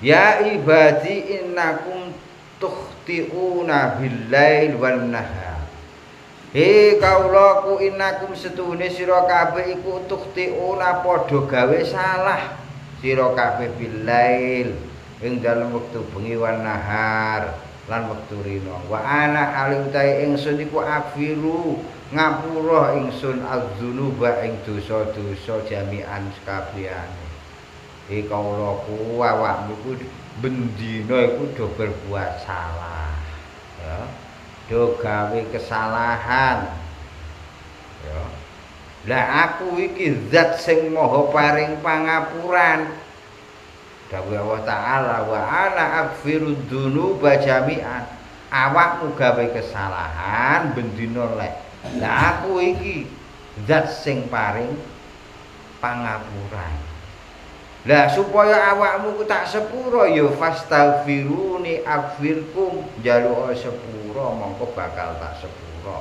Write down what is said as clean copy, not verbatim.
Ya ibadi innakum tukhti'una bil-lail wan nahar. He kaulaku innakum setuhune sira kabeh iku tukhti'una padha gawe salah sira kabeh bil-lail ing dalem wektu bengi wan nahar lan wektu rina. Wa ana alimtai ingsun iku afiru ngapura ingsun adzunuba ing dosa-dosa jami'an sekabehane. Kaulaku awakmu iku bendina iku do berbuat salah ya do gawe kesalahan ya lah aku iki zat sing maha paring pangapuran dawuh Allah taala wa ana aghfiru dzunuba jami'an awakmu gawe kesalahan bendina lek lah aku iki zat sing paring pangapuran. Lah supaya awakmu ku tak sepuro ya fastaghfiruni aghfirkum njaluk sepuro mongko bakal tak sepuro.